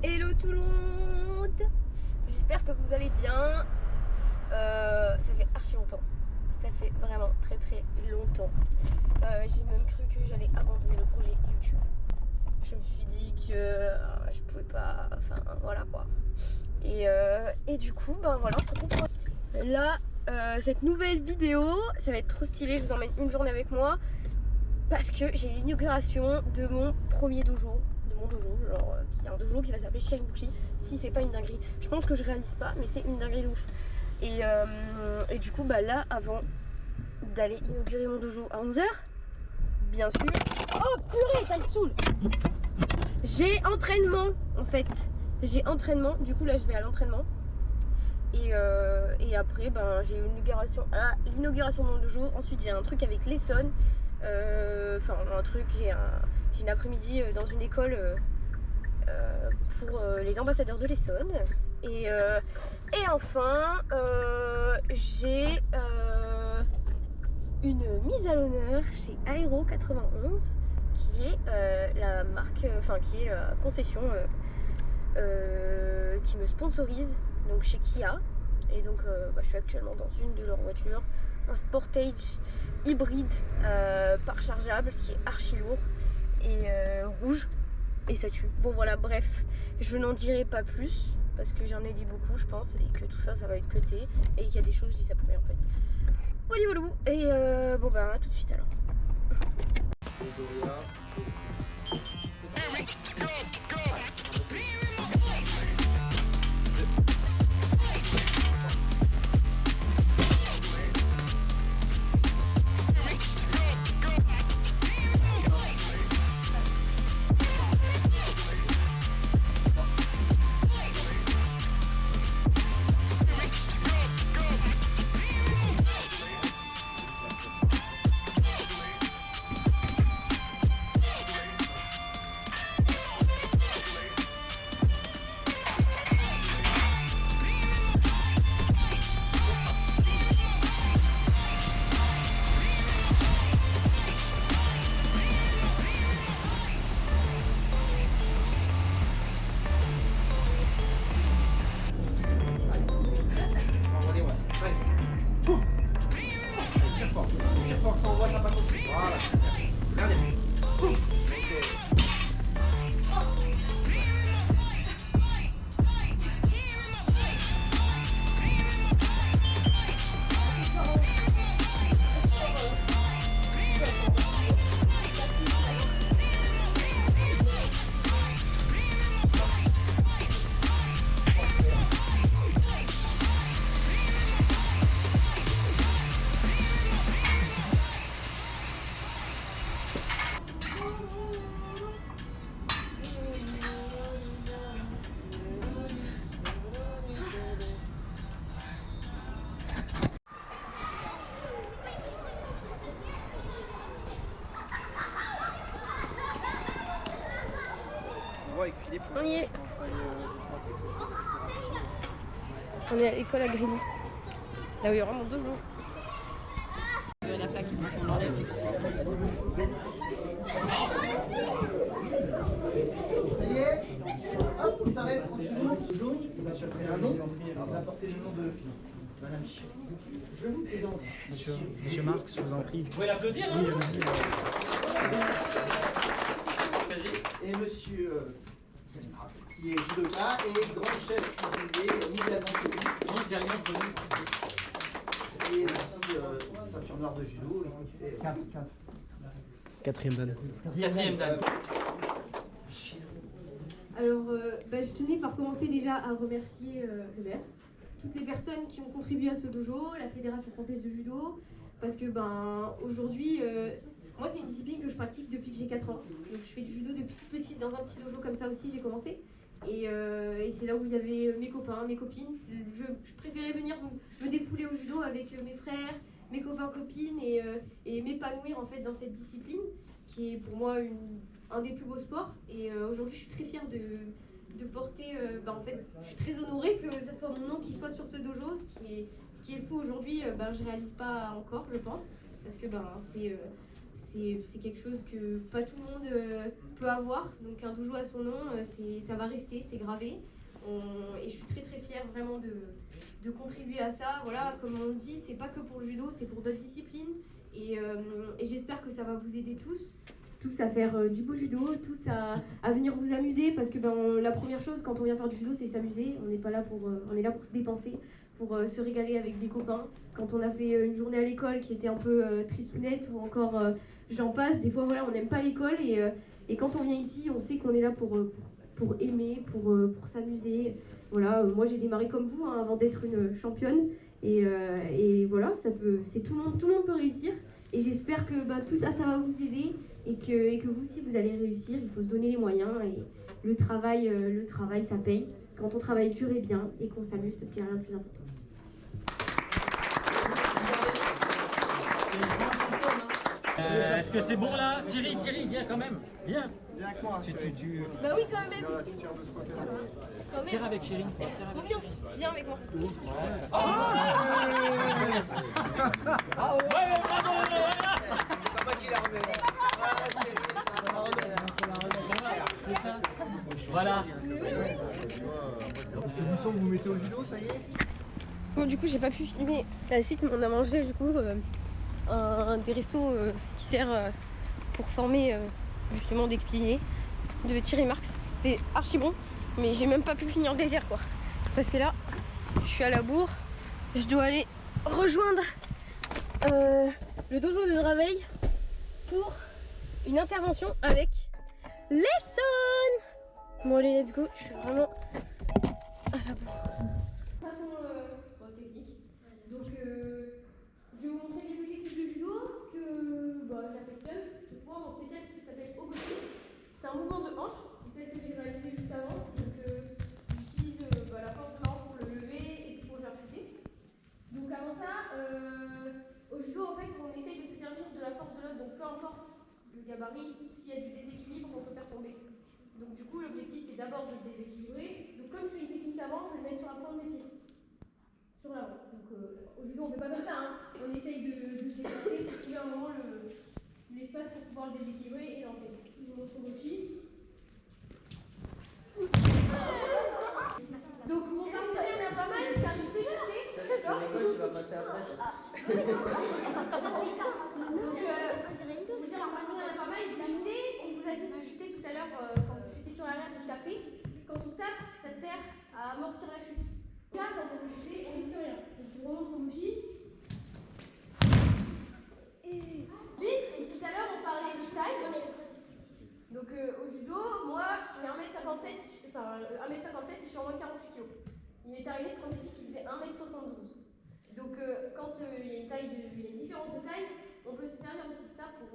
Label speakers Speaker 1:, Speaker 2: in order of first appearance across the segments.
Speaker 1: Hello tout le monde. J'espère que vous allez bien. Ça fait archi longtemps. Ça fait vraiment très très longtemps. J'ai même cru que j'allais abandonner le projet YouTube. Je me suis dit que je pouvais pas. Enfin voilà quoi. Et du coup, ben voilà, on se retrouve pour là. Cette nouvelle vidéo, ça va être trop stylé. Je vous emmène une journée avec moi parce que j'ai l'inauguration de mon premier dojo. Mon dojo, genre il y a un dojo qui va s'appeler Shinkbushi. Si c'est pas une dinguerie, je pense que je réalise pas, mais c'est une dinguerie de ouf. Et du coup, bah là, avant d'aller inaugurer mon dojo à 11h, bien sûr. Oh purée, ça me saoule! J'ai entraînement en fait. J'ai entraînement, du coup là je vais à l'entraînement. Et après, ben, j'ai l'inauguration de mon dojo. Ensuite, j'ai un truc avec l'Essonne. Enfin, un truc, j'ai une après-midi dans une école pour les ambassadeurs de l'Essonne. Et enfin, j'ai une mise à l'honneur chez Aero 91, qui est la marque, enfin, qui est la concession qui me sponsorise, donc chez Kia. Et donc je suis actuellement dans une de leurs voitures, un Sportage hybride pas rechargeable qui est archi lourd et rouge, et ça tue. Bon voilà, bref, je n'en dirai pas plus parce que j'en ai dit beaucoup je pense, et que tout ça va être cuté, et qu'il y a des choses je dis ça pour rien en fait. Voilà, voilà. Et bon bah à tout de suite alors.
Speaker 2: Ça envoie, ça passe au dessus. Voilà. Regardez. Avec Philippe,
Speaker 1: On y est. On est à l'école à Grigny. Là où il y aura mon dojo.
Speaker 3: La plaque, si on enlève.
Speaker 4: Ça y est, hop, on s'arrête. Monsieur le nom, vous apportez le nom de Madame Chion. Je vous présente.
Speaker 5: Monsieur Marx, je vous en prie.
Speaker 2: Vous pouvez l'applaudir, hein?
Speaker 5: Oui, allez-y.
Speaker 4: Et monsieur Marx, qui est judoka et grand chef cuisinier évidemment connu. Et aussi ceinture noire de judo. Et qui fait...
Speaker 5: Quatrième dan.
Speaker 2: Quatrième dame.
Speaker 1: Alors, je tenais par commencer déjà à remercier le maire, toutes les personnes qui ont contribué à ce dojo, la Fédération française de judo, parce que aujourd'hui, moi c'est une discipline que je pratique depuis que j'ai 4 ans. Donc je fais du judo depuis toute petite, dans un petit dojo comme ça aussi j'ai commencé. Et c'est là où il y avait mes copains, mes copines. Je préférais venir me défouler au judo avec mes frères, mes copains, copines, et m'épanouir en fait dans cette discipline qui est pour moi un des plus beaux sports. Et aujourd'hui je suis très fière de porter, en fait je suis très honorée que ce soit mon nom qui soit sur ce dojo, ce qui est fou aujourd'hui, je réalise pas encore je pense, parce que c'est quelque chose que pas tout le monde peut avoir. Donc un dojo à son nom, ça va rester, c'est gravé. Et je suis très très fière vraiment de contribuer à ça. Voilà, comme on le dit, c'est pas que pour le judo, c'est pour d'autres disciplines. Et j'espère que ça va vous aider tous à faire du beau judo, tous à venir vous amuser, parce que la première chose quand on vient faire du judo, c'est s'amuser. On n'est pas là on est là pour se dépenser, pour se régaler avec des copains. Quand on a fait une journée à l'école qui était un peu tristounette, ou encore j'en passe, des fois voilà, on n'aime pas l'école, et quand on vient ici, on sait qu'on est là pour aimer, pour s'amuser. Voilà, moi j'ai démarré comme vous avant d'être une championne, et voilà, tout le monde peut réussir, et j'espère que tout ça va vous aider, et que vous aussi vous allez réussir. Il faut se donner les moyens, et le travail ça paye quand on travaille dur et bien, et qu'on s'amuse, parce qu'il n'y a rien de plus important.
Speaker 6: Est-ce que c'est bon là? Thierry, viens quand même. Viens.
Speaker 2: Viens avec moi.
Speaker 1: Bah oui, quand même.
Speaker 2: Tu tires de ce côté-là.
Speaker 1: Quand même.
Speaker 6: Tire avec Chéri.
Speaker 1: Trop bien. Viens avec moi.
Speaker 6: Ouais, bravo, voilà.
Speaker 7: C'est pas moi qui la remets.
Speaker 6: C'est ça. Voilà.
Speaker 2: C'est vous mettez au judo, ça y est?
Speaker 1: Bon, du coup, j'ai pas pu filmer la suite, mais on a mangé du coup un des restos qui sert pour former justement des cuisiniers de Thierry Marx. C'était archi bon, mais j'ai même pas pu finir le désert quoi. Parce que là, je suis à la bourre, je dois aller rejoindre le dojo de Draveil pour une intervention avec Lesson. Bon allez, let's go, je suis vraiment à la bourre. Technique. Donc je vais vous montrer quelques techniques de judo que j'affectionne. Moi mon spécial s'appelle Ogoshi. C'est un mouvement de hanche, c'est celle que j'ai réalisée juste avant. Donc j'utilise la force de ma hanche pour le lever et puis pour le faire chuter. Donc avant ça, au judo en fait on essaye de se servir de la force de l'autre, donc peu importe le gabarit, s'il y a du déséquilibre on peut faire tomber. Donc du coup l'objectif c'est d'abord de le déséquilibrer. Donc comme je fais une technique avant, je vais le mettre sur la pointe des pieds. Sur l'avant. Donc au judo on fait pas comme ça, hein. On essaye de se déplacer pour trouver un moment l'espace pour pouvoir le déséquilibrer et lancer. Je vous montre Ogoshi. Donc mon partenaire n'a pas mal car il sait chuter. D'accord.
Speaker 7: Tu vas passer après.
Speaker 1: Donc je veux dire, mon partenaire n'a pas mal, il sait chuter. On vous a dit de chuter tout à l'heure quand vous chutez sur l'arrière, de taper. Quand on tape, ça sert à amortir la chute. Là, quand on s'est chuté, on risque rien. Donc je vous remontre Ogoshi. Ensuite, tout à l'heure on parlait de taille. Donc au judo, moi je fais 1m57, et je suis en moins de 48 kg. Il m'est arrivé de prendre des filles qui faisaient 1m72. Donc quand il y a une différence de taille, on peut se servir aussi de ça pour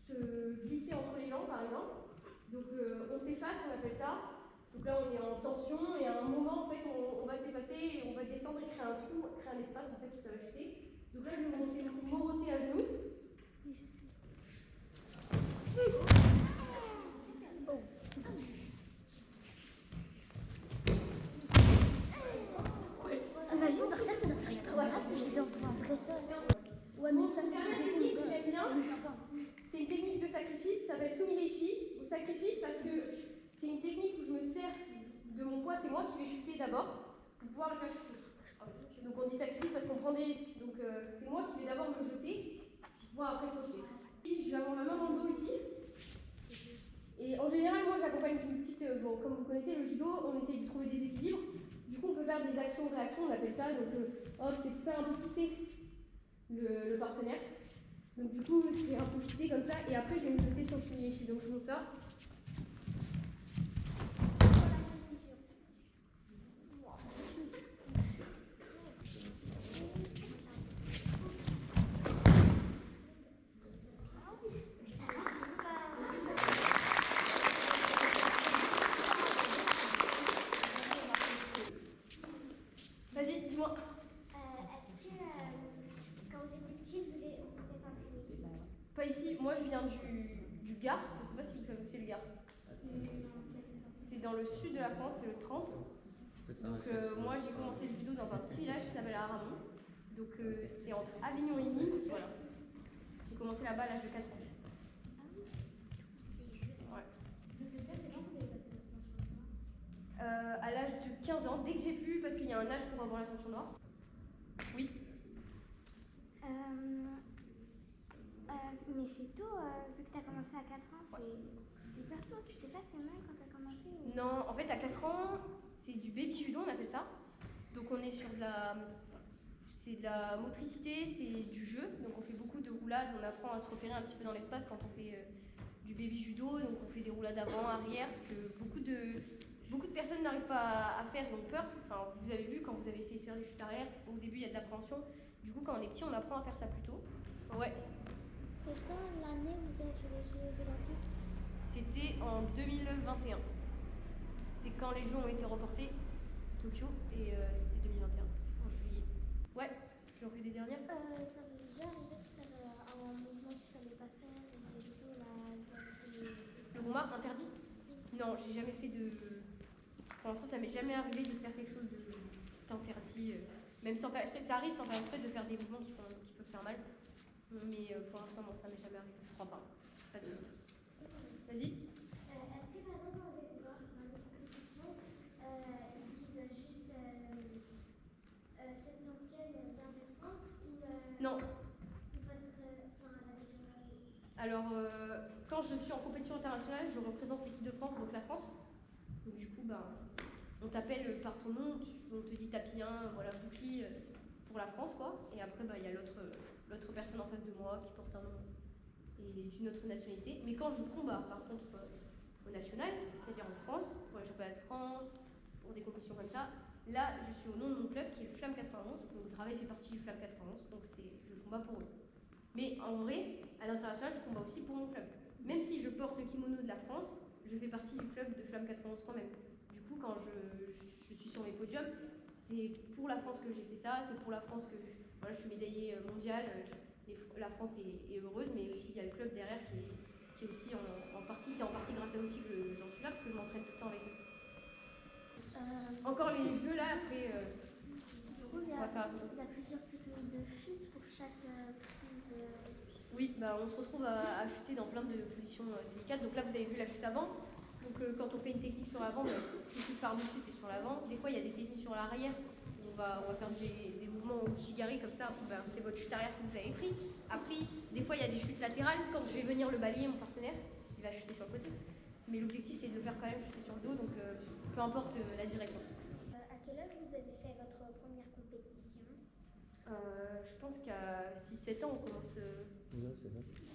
Speaker 1: se glisser entre les jambes par exemple. Donc on s'efface, on appelle ça. Donc là on est en tension et à un moment en fait on va s'effacer et on va descendre et créer un trou, créer un espace en fait où ça va chuter. Donc là je vais monter à genoux.
Speaker 8: Imagine par terre, ça doit faire rien. C'est dans un vrai sol.
Speaker 1: Ouais, bon, ça c'est une technique que j'aime bien. C'est une technique de sacrifice, ça s'appelle Sumireishi, au sacrifice, parce que c'est une technique où je me sers de mon poids, c'est moi qui vais chuter d'abord pour pouvoir le faire chuter. Donc on dit sacrifice parce qu'on prend des risques. Donc c'est moi qui vais d'abord me jeter pour pouvoir après projeter. Je vais avoir ma main dans le dos ici. Et en général, moi j'accompagne une petite. Comme vous connaissez le judo, on essaye de trouver des équilibres. Du coup, on peut faire des actions-réactions, on appelle ça. Donc hop, c'est faire un peu quitter le partenaire. Donc du coup, je fais un peu quitter comme ça. Et après, je vais me jeter sur le Sumireishi. Donc je monte ça. Vas-y, dis-moi.
Speaker 8: Est-ce que quand vous étiez petite, vous étiez entraînée?
Speaker 1: Pas ici, moi je viens du Gard. Je sais pas si vous savez où c'est le Gard. C'est dans le sud de la France, c'est le 30. Donc moi j'ai commencé le judo dans un petit village qui s'appelle Aramon. Donc c'est entre Avignon et Nîmes. Voilà. J'ai commencer là-bas à l'âge de 4 ans. Ouais. À l'âge de 15 ans, dès que j'ai pu, parce qu'il y a un âge pour avoir la ceinture noire. Oui.
Speaker 8: Mais c'est tôt, vu que tu as commencé à 4 ans, c'est hyper tôt. Tu t'es pas fait mal quand tu as commencé
Speaker 1: Non, en fait à 4 ans, c'est du baby judo, on appelle ça. Donc on est sur de la motricité, c'est du jeu. Donc on fait beaucoup de roulades, on apprend à se repérer un petit peu dans l'espace quand on fait du baby judo. Donc on fait des roulades avant, arrière, parce que beaucoup de personnes n'arrivent pas à faire et ont peur. Enfin, vous avez vu quand vous avez essayé de faire des chutes arrière, au début il y a de l'appréhension. Du coup quand on est petit, on apprend à faire ça plus tôt. Ouais.
Speaker 8: C'était quand l'année où vous avez fait les Jeux Olympiques?
Speaker 1: C'était en 2021. C'est quand les Jeux ont été reportés, Tokyo, et c'était 2021, en juillet. Ouais, j'en fais des dernières.
Speaker 8: Ça vous est déjà arrivé de faire un mouvement qu'il ne fallait pas faire, des vidéos là,
Speaker 1: Le combat interdit? Non, j'ai jamais fait de... Pour l'instant, ça m'est jamais arrivé de faire quelque chose d'interdit. Même sans faire... Ça arrive sans faire exprès de faire des mouvements qui peuvent faire mal. Mais pour l'instant, non, ça m'est jamais arrivé. Je crois pas. Pas de soucis. Vas-y.
Speaker 8: Est-ce que par exemple, quand vous allez voir dans les compétitions, ils disent juste cette championne vient de France ou
Speaker 1: Non.
Speaker 8: votre la régionale?
Speaker 1: Alors, quand je suis en compétition internationale, je représente l'équipe de France, donc la France. Donc du coup, on t'appelle par ton nom, on te dit tapis 1, voilà, bouclier pour la France, quoi. Et après, il y a l'autre personne en face de moi qui porte un nom et d'une autre nationalité. Mais quand je combats, par contre, au national, c'est-à-dire en France, pour les championnats de France, pour des compétitions comme ça, là, je suis au nom de mon club qui est le Flamme 91. Donc le travail fait partie du Flamme 91, donc je combats pour eux. Mais en vrai, à l'international, je combats aussi pour mon club. Même si je porte le kimono de la France, je fais partie du club de Flamme 91 quand même. Du coup, quand je suis sur mes podiums, c'est pour la France que j'ai fait ça, c'est pour la France que voilà, je suis médaillée mondiale. La France est heureuse, mais aussi il y a le club derrière qui est aussi en partie, c'est en partie grâce à eux aussi que j'en suis là, parce que je m'entraîne tout le temps avec eux. Encore les deux là, après,
Speaker 8: Il y
Speaker 1: on va faire...
Speaker 8: a plusieurs types de chutes pour chaque prise.
Speaker 1: Oui, on se retrouve à chuter dans plein de positions délicates. Donc là, vous avez vu la chute avant. Donc quand on fait une technique sur l'avant, je chute par-dessus et sur l'avant. Des fois, il y a des techniques sur l'arrière. On va faire des mouvements au shigari comme ça. C'est votre chute arrière que vous avez pris. Après, des fois, il y a des chutes latérales. Quand je vais venir le balayer, mon partenaire, il va chuter sur le côté. Mais l'objectif, c'est de le faire quand même chuter sur le dos. Donc peu importe la direction.
Speaker 8: À quel âge vous avez fait votre première compétition?
Speaker 1: Je pense qu'à 6-7 ans, on commence...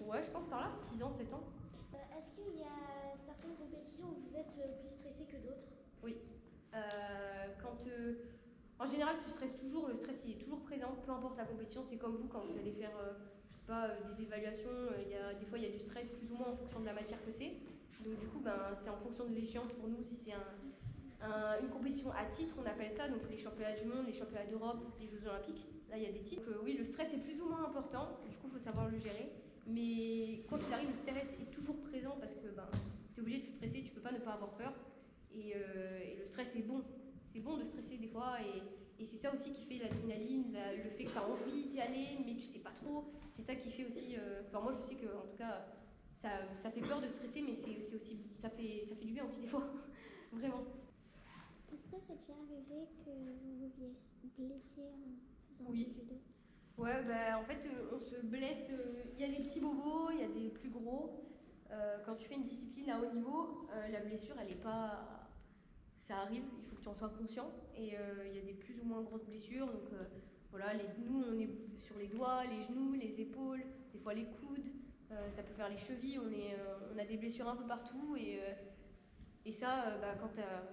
Speaker 1: Ouais, je pense par là, 6 ans, 7 ans.
Speaker 8: Est-ce qu'il y a certaines compétitions où vous êtes plus stressé que d'autres?
Speaker 1: Oui. En général, tu stresses toujours, le stress il est toujours présent, peu importe la compétition. C'est comme vous quand vous allez faire, je sais pas, des évaluations, des fois il y a du stress plus ou moins en fonction de la matière que c'est. Donc du coup, c'est en fonction de l'échéance pour nous. Si c'est une compétition à titre, on appelle ça, donc les championnats du monde, les championnats d'Europe, les Jeux Olympiques, là il y a des titres. Donc oui, le stress est plus ou moins important, du coup il faut savoir le gérer. Mais quoi qu'il arrive, le stress est toujours présent parce que tu es obligé de stresser, tu peux pas ne pas avoir peur. Et le stress est bon. C'est bon de stresser des fois et c'est ça aussi qui fait l'adrénaline, le fait que tu as envie d'y aller mais tu sais pas trop. C'est ça qui fait aussi... moi je sais que en tout cas ça fait peur de stresser mais c'est aussi, ça fait du bien aussi des fois. Vraiment.
Speaker 8: Est-ce que c'est déjà arrivé que vous vous blessiez en faisant
Speaker 1: Oui.
Speaker 8: du judo?
Speaker 1: Ouais, en fait on se blesse, il y a des petits bobos, il y a des plus gros. Quand tu fais une discipline à haut niveau, la blessure elle est pas... Ça arrive, il faut que tu en sois conscient et il y a des plus ou moins grosses blessures. Donc voilà, nous on est sur les doigts, les genoux, les épaules, des fois les coudes, ça peut faire les chevilles, on a des blessures un peu partout et ça,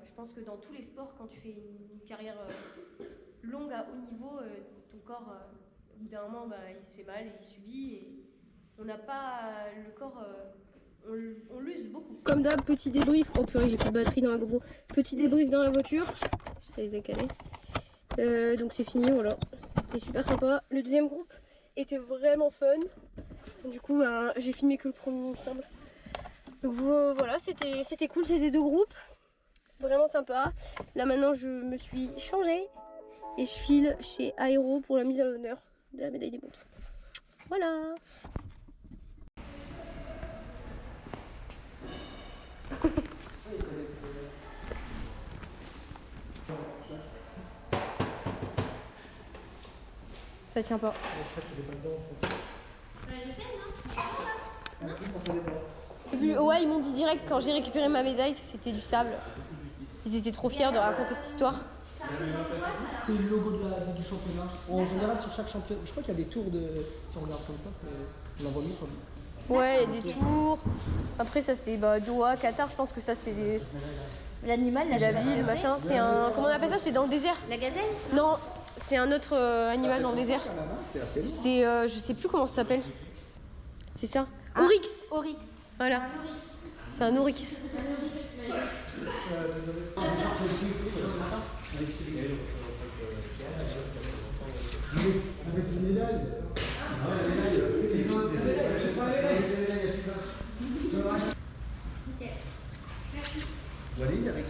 Speaker 1: je pense que dans tous les sports, quand tu fais une carrière longue à haut niveau, ton corps, au bout d'un moment, il se fait mal et il subit et on n'a pas le corps... On l'use beaucoup. Comme d'hab, petit débrief. Oh purée, j'ai plus de batterie dans la GoPro. Petit débrief dans la voiture. J'essaie de la caler. Donc c'est fini, voilà. C'était super sympa. Le deuxième groupe était vraiment fun. Du coup, j'ai filmé que le premier, il me semble. Donc voilà, c'était cool. C'était 2 groupes. Vraiment sympa. Là maintenant, je me suis changée. Et je file chez Aéro pour la mise à l'honneur de la médaille des montres. Voilà. Ça tient pas. Ouais, ils m'ont dit direct quand j'ai récupéré ma médaille que c'était du sable. Ils étaient trop fiers de raconter cette histoire.
Speaker 2: C'est le logo du championnat. En général, sur chaque championnat, je crois qu'il y a des tours de. Si on regarde comme ça, on la voit mieux sur le.
Speaker 1: Ouais, il y a des tours. Après, ça c'est Doha, Qatar. Je pense que ça c'est
Speaker 8: L'animal,
Speaker 1: c'est la ville, machin. C'est un. Comment on appelle ça? C'est dans le désert.
Speaker 8: La gazelle?
Speaker 1: Non, c'est un autre animal dans le désert. C'est. Je sais plus comment ça s'appelle. C'est ça? Oryx.
Speaker 8: Oryx.
Speaker 1: Voilà. C'est un oryx.
Speaker 4: Avec une médaille. Walid avec